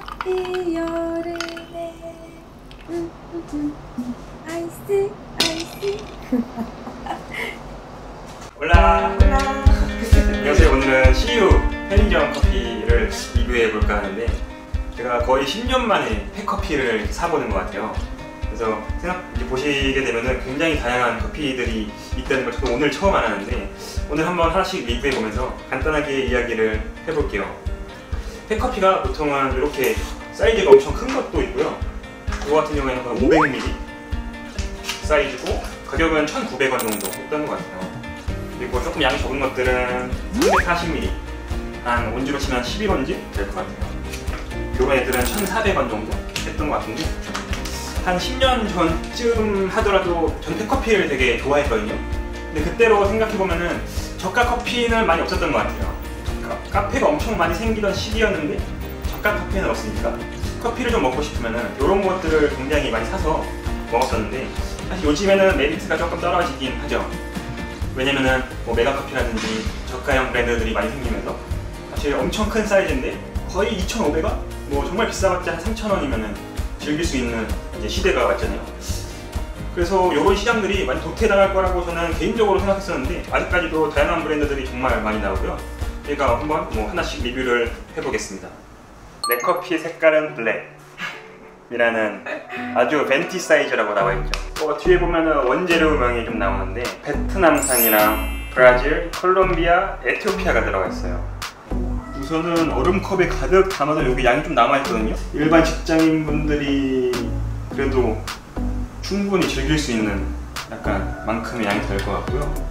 커피 여름에 아이스 아이스. 올라! 안녕하세요. 오늘은 CU 편의점 커피를 리뷰해볼까 하는데 제가 거의 10년 만에 팩커피를 사보는 것 같아요. 그래서 이제 보시게 되면은 굉장히 다양한 커피들이 있다는 걸 저도 오늘 처음 알았는데 오늘 한번 하나씩 리뷰해보면서 간단하게 이야기를 해볼게요. 팩커피가 보통은 이렇게 사이즈가 엄청 큰 것도 있고요. 이거 같은 경우에는 500ml 사이즈고 가격은 1,900원 정도 했던 것 같아요. 그리고 조금 양이 적은 것들은 340ml, 한 온지로 치면 11온지 될 것 같아요. 이런 애들은 1,400원 정도 했던 것 같은데 한 10년 전쯤 하더라도 전 팩커피를 되게 좋아했거든요. 근데 그때로 생각해보면은 저가 커피는 많이 없었던 것 같아요. 카페가 엄청 많이 생기던 시기였는데 저가 카페는 없으니까 커피를 좀 먹고 싶으면은 이런 것들을 굉장히 많이 사서 먹었었는데 사실 요즘에는 메리트가 조금 떨어지긴 하죠. 왜냐면은 뭐 메가커피라든지 저가형 브랜드들이 많이 생기면서 사실 엄청 큰 사이즈인데 거의 2,500원? 뭐 정말 비싸봤자 한 3,000원이면은 즐길 수 있는 이제 시대가 왔잖아요. 그래서 이런 시장들이 많이 도태당할 거라고 저는 개인적으로 생각했었는데 아직까지도 다양한 브랜드들이 정말 많이 나오고요. 제가 한번 뭐 하나씩 리뷰를 해보겠습니다. 내 커피 색깔은 블랙 이라는 아주 벤티 사이즈라고 나와있죠. 뒤에 보면은 원재료명이 좀 나오는데 베트남산이랑 브라질, 콜롬비아, 에티오피아가 들어가 있어요. 우선은 얼음컵에 가득 담아서 여기 양이 좀 남아있거든요. 일반 직장인분들이 그래도 충분히 즐길 수 있는 약간 만큼의 양이 될 것 같고요.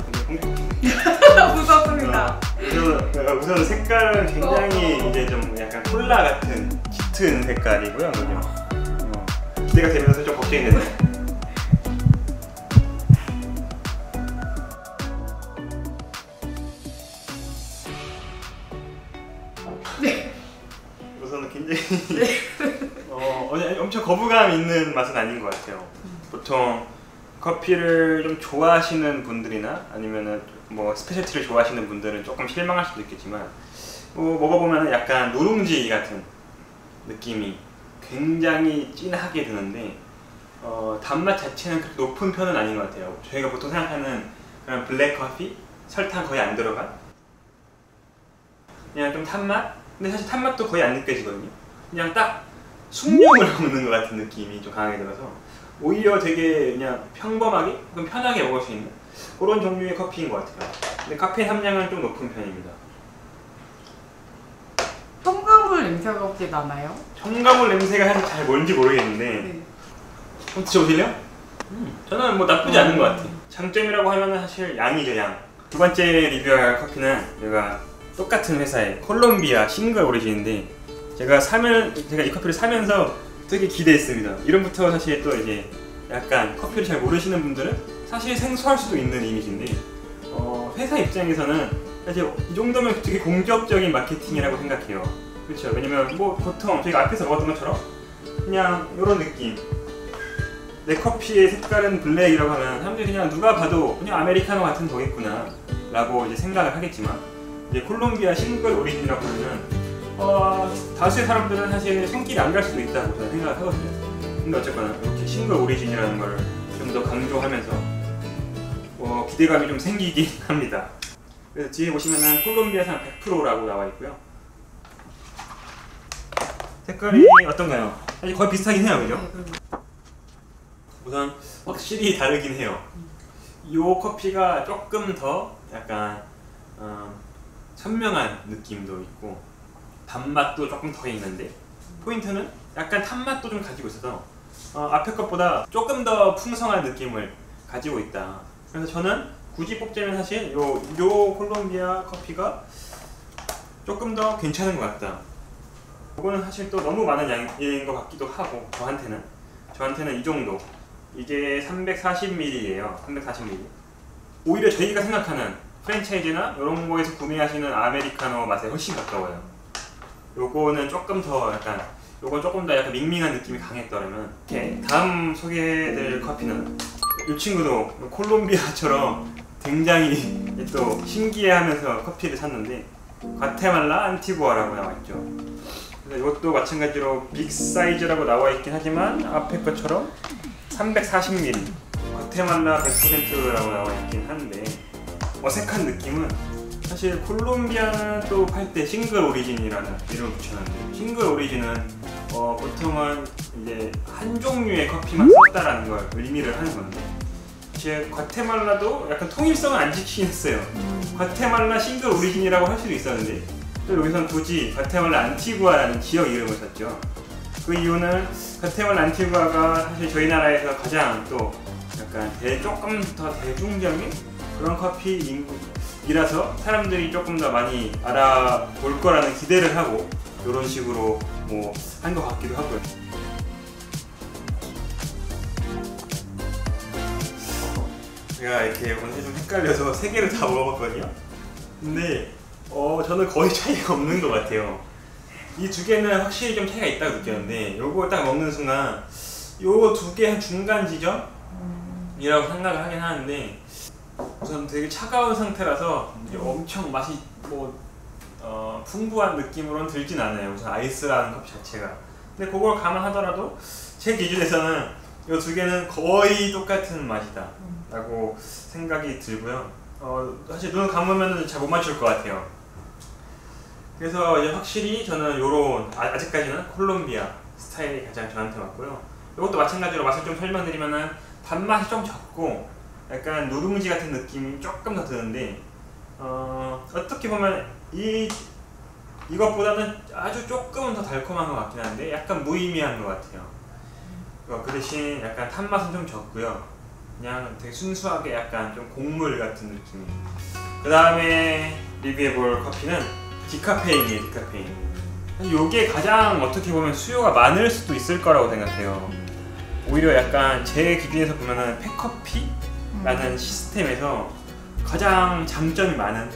무섭습니다. 우선 색깔은 굉장히 이제 좀 약간 콜라 같은 짙은 색깔이고요. 그죠? 기대가 되면서 좀 걱정이 되네요. 네. 우선은 굉장히 엄청 거부감 있는 맛은 아닌 것 같아요. 보통 커피를 좀 좋아하시는 분들이나 아니면은 뭐 스페셜티를 좋아하시는 분들은 조금 실망할 수도 있겠지만 먹어보면 약간 누룽지 같은 느낌이 굉장히 진하게 드는데 단맛 자체는 그렇게 높은 편은 아닌 것 같아요. 저희가 보통 생각하는 그런 블랙 커피, 설탕 거의 안 들어간 그냥 좀 탄맛? 근데 사실 탄맛도 거의 안 느껴지거든요. 그냥 딱 숭늉을 먹는 것 같은 느낌이 좀 강하게 들어서 오히려 되게 그냥 평범하게, 좀 편하게 먹을 수 있는 그런 종류의 커피인 것 같아요. 근데 카페인 함량은 좀 높은 편입니다. 첨가물 냄새가 혹시 나나요? 첨가물 냄새가 사실 잘 뭔지 모르겠는데 네. 한번 드셔보실래요? 저는 뭐 나쁘지 않은 것 같아요. 장점이라고 하면 사실 양이죠, 양. 두 번째 리뷰할 커피는 제가 똑같은 회사의 콜롬비아 싱글 오리진인데 제가 이 커피를 사면서 되게 기대했습니다. 이름부터 사실 또 이제 약간 커피를 잘 모르시는 분들은 사실 생소할 수도 있는 이미지인데 회사 입장에서는 사실 이 정도면 되게 공격적인 마케팅이라고 생각해요. 그렇죠? 왜냐면 뭐 보통 저희가 앞에서 먹었던 것처럼 그냥 이런 느낌, 내 커피의 색깔은 블랙이라고 하면 사람들이 그냥 누가 봐도 그냥 아메리카노 같은 거겠구나 라고 이제 생각을 하겠지만 이제 콜롬비아 싱글 오리진이라고 하면은 다수의 사람들은 사실 손길이 안 갈 수도 있다고 저는 생각을 하거든요. 근데 어쨌거나 이렇게 싱글 오리진이라는 걸 좀 더 강조하면서 기대감이 좀 생기긴 합니다. 그래서 뒤에 보시면은 콜롬비아산 100%라고 나와 있고요. 색깔이 어떤가요? 사실 거의 비슷하긴 해요, 그죠? 우선 확실히 다르긴 해요. 이 커피가 조금 더 약간 선명한 느낌도 있고 단맛도 조금 더 있는데 포인트는 약간 탄맛도 좀 가지고 있어서 앞에 것보다 조금 더 풍성한 느낌을 가지고 있다. 그래서 저는 굳이 뽑자면 사실 요 콜롬비아 커피가 조금 더 괜찮은 것 같다. 이거는 사실 또 너무 많은 양인 것 같기도 하고 저한테는 이 정도, 이게 340ml예요. 340ml. 오히려 저희가 생각하는 프랜차이즈나 이런 거에서 구매하시는 아메리카노 맛에 훨씬 가까워요. 요거는 조금 더 약간 밍밍한 느낌이 강했더라면 다음 소개해드릴 커피는 이 친구도 콜롬비아처럼 굉장히 또 신기해하면서 커피를 샀는데 과테말라 안티구아라고 나와있죠. 이것도 마찬가지로 빅 사이즈라고 나와 있긴 하지만 앞에 것처럼 340ml 과테말라 100%라고 나와 있긴 한데 어색한 느낌은 사실 콜롬비아는 또 팔 때 싱글 오리진이라는 이름을 붙여놨는데 싱글 오리진은 보통은 이제 한 종류의 커피만 썼다라는 걸 의미를 하는 건데 제 과테말라도 약간 통일성을 안 지키긴 했어요. 과테말라 싱글 오리진이라고 할 수도 있었는데 또 여기선 굳이 과테말라 안티구아라는 지역 이름을 썼죠. 그 이유는 과테말라 안티구아가 사실 저희 나라에서 가장 또 약간 조금 더 대중적인 그런 커피이라서 사람들이 조금 더 많이 알아볼 거라는 기대를 하고 이런 식으로 뭐 한 것 같기도 하고요. 제가 이렇게 오늘 좀 헷갈려서 3개를 다 먹어봤거든요. 근데 저는 거의 차이가 없는 것 같아요. 이 2개는 확실히 좀 차이가 있다고 느꼈는데 요거 딱 먹는 순간 요 2개 한 중간 지점이라고 생각을 하긴 하는데 우선 되게 차가운 상태라서 엄청 맛이 뭐 풍부한 느낌으로는 들진 않아요. 우선 아이스라는 커피 자체가. 근데 그걸 감안하더라도 제 기준에서는 이 2개는 거의 똑같은 맛이다 라고 생각이 들고요. 사실 눈을 감으면 잘 못 맞출 것 같아요. 그래서 이제 확실히 저는 요런 아직까지는 콜롬비아 스타일이 가장 저한테 맞고요. 이것도 마찬가지로 맛을 좀 설명드리면은 단맛이 좀 적고 약간 누룽지 같은 느낌이 조금 더 드는데 어떻게 보면 이것보다는 아주 조금은 더 달콤한 것 같긴 한데 약간 무의미한 것 같아요. 그 대신 약간 탄맛은 좀 적고요. 그냥 되게 순수하게 약간 좀 곡물 같은 느낌. 그 다음에 리뷰해볼 커피는 디카페인이에요. 디카페인. 이게 가장 어떻게 보면 수요가 많을 수도 있을 거라고 생각해요. 오히려 약간 제 기준에서 보면은 팩커피라는 시스템에서 가장 장점이 많은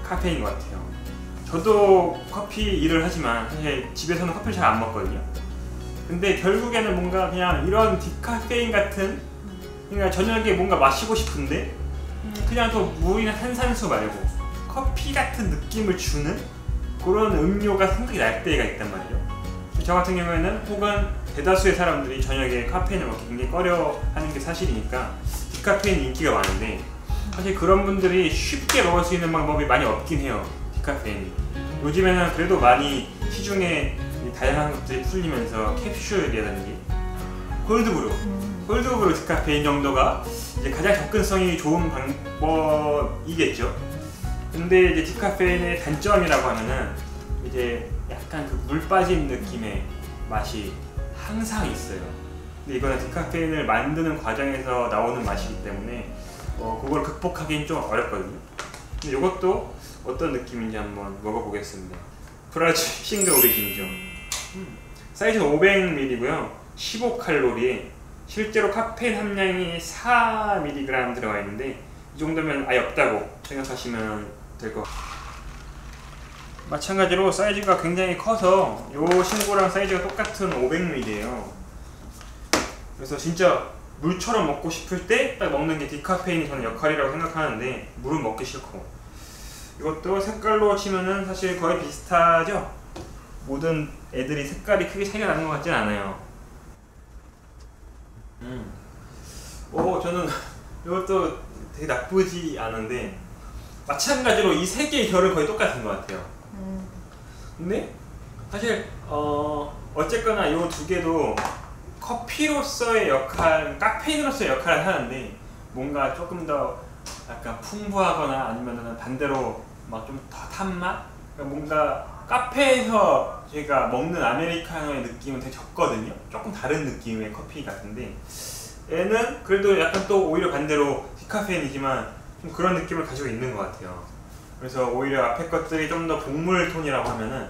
카페인인 것 같아요. 저도 커피 일을 하지만 사실 집에서는 커피를 잘 안 먹거든요. 근데 결국에는 뭔가 그냥 이런 디카페인 같은 그러니까 저녁에 뭔가 마시고 싶은데 그냥 또 물이나 탄산수 말고 커피 같은 느낌을 주는 그런 음료가 생각이 날 때가 있단 말이죠. 저 같은 경우에는 혹은 대다수의 사람들이 저녁에 카페인을 먹기 굉장히 꺼려하는 게 사실이니까 디카페인 인기가 많은데 사실 그런 분들이 쉽게 먹을 수 있는 방법이 많이 없긴 해요. 디카페인이 요즘에는 그래도 많이 시중에 다양한 것들이 풀리면서 캡슐이라든지 콜드브루 디카페인 정도가 이제 가장 접근성이 좋은 방법이겠죠. 근데 이제 디카페인의 단점이라고 하면은 이제 약간 그 물 빠진 느낌의 맛이 항상 있어요. 근데 이거는 디카페인을 만드는 과정에서 나오는 맛이기 때문에 그걸 극복하기는 좀 어렵거든요. 근데 이것도 어떤 느낌인지 한번 먹어보겠습니다. 브라질 싱글 오리진이죠. 사이즈는 500ml고요. 15칼로리에 실제로 카페인 함량이 4mg 들어가 있는데 이 정도면 아예 없다고 생각하시면 될 것 같아요. 마찬가지로 사이즈가 굉장히 커서 이 친구랑 사이즈가 똑같은 500ml예요. 그래서 진짜 물처럼 먹고 싶을 때 딱 먹는 게 디카페인이 저는 역할이라고 생각하는데 물은 먹기 싫고 이것도 색깔로 치면은 사실 거의 비슷하죠? 모든 애들이 색깔이 크게 차이가 나는 것 같진 않아요. 저는 이것도 되게 나쁘지 않은데 마찬가지로 이 3개의 결은 거의 똑같은 것 같아요. 근데 사실 어쨌거나 이 2개도 커피로서의 역할, 카페인으로서의 역할을 하는데 뭔가 조금 더 약간 풍부하거나 아니면은 반대로 막 좀 더 탄맛? 그러니까 뭔가 카페에서 제가 먹는 아메리카노의 느낌은 되게 적거든요. 조금 다른 느낌의 커피 같은데 얘는 그래도 약간 또 오히려 반대로 디카페인이지만 좀 그런 느낌을 가지고 있는 것 같아요. 그래서 오히려 앞에 것들이 좀 더 곡물 톤이라고 하면은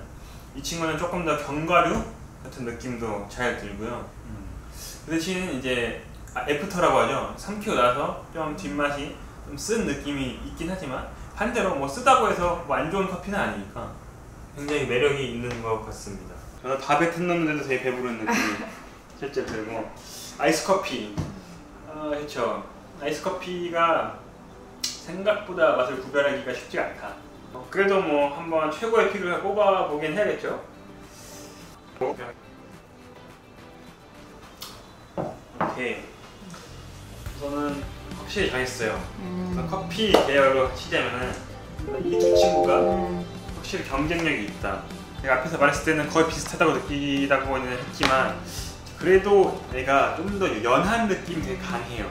이 친구는 조금 더 견과류 같은 느낌도 잘 들고요. 그 대신 이제 애프터라고 하죠. 삼키고 나서 좀 뒷맛이 좀 쓴 느낌이 있긴 하지만 반대로 뭐 쓰다고 해서 뭐 안 좋은 커피는 아니니까 굉장히 매력이 있는 것 같습니다. 저는 밥에 틈 넣는데도 되게 배부른 느낌이 실제 들고 아이스 커피 그렇죠. 아이스 커피가 생각보다 맛을 구별하기가 쉽지 않다. 그래도 뭐 한번 최고의 픽을 꼽아보긴 해야겠죠. 게 저는 확실히 정했어요. 그래서 커피 계열로 치자면은 이 두 친구가 확실히 경쟁력이 있다. 제가 앞에서 말했을 때는 거의 비슷하다고 느끼다고는 했지만 그래도 내가 좀 더 연한 느낌이 되게 강해요.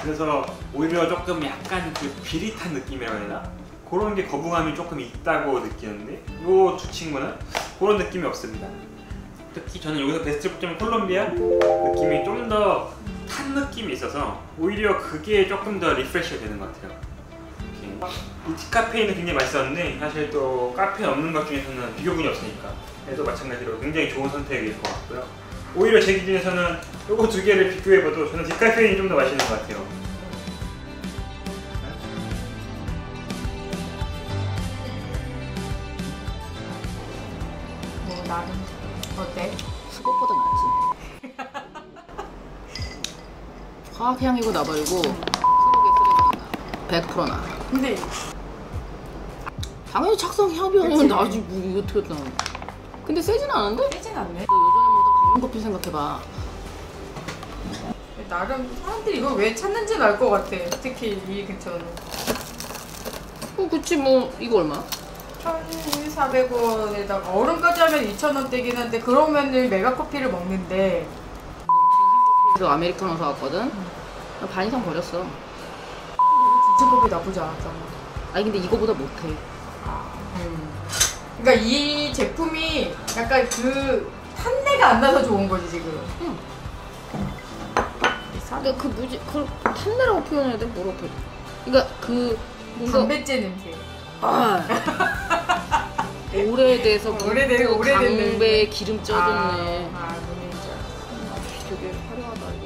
그래서 오히려 조금 약간 그 비릿한 느낌이라고 해야 되나? 그런 게 거부감이 조금 있다고 느끼는데 이 두 친구는 그런 느낌이 없습니다. 특히 저는 여기서 베스트 점 콜롬비아 느낌이 좀 더 탄 느낌이 있어서 오히려 그게 조금 더 리프레시가 되는 것 같아요. 이 디카페인은 굉장히 맛있었는데 사실 또 카페인 없는 것 중에서는 비교군이 없으니까 얘도 마찬가지로 굉장히 좋은 선택일 것 같고요. 오히려 제 기준에서는 이거 두 개를 비교해봐도 저는 디카페인이 좀 더 맛있는 것 같아요. 뭐 나름 어때? 수박보다 낫지. 화학향이고 나발이고 수박의 쓰레기가 100% 나. 근데 당연히 착성 향이면 나지 뭐 이거 어떻게 나. 근데 세진 않은데? 세진 않네. 너 예전에 먹던 강릉 커피 생각해봐. 나름 사람들이 이걸 왜 찾는지는 알 것 같아. 특히 이 근처는. 그치 뭐 이거 얼마? 1,400원에다가 얼음까지 하면 2,000원대긴 한데 그러면은 메가커피를 먹는데 그래서 아메리카노 사왔거든? 나 반 이상 버렸어. 진커피 나쁘지 않았잖아. 아니 근데 이거보다 못해. 그러니까 이 제품이 약간 그 탄내가 안 나서 좋은 거지 지금. 응. 근데 그 무지 그 탄내라고 표현해야 돼? 뭐라고 표현? 그러니까 그 뭔가 담배째 냄새. 오래돼서 오래됐네. 강배에 기름 쪄졌네. 뭔지 알았어. 되게 화려하다 이거.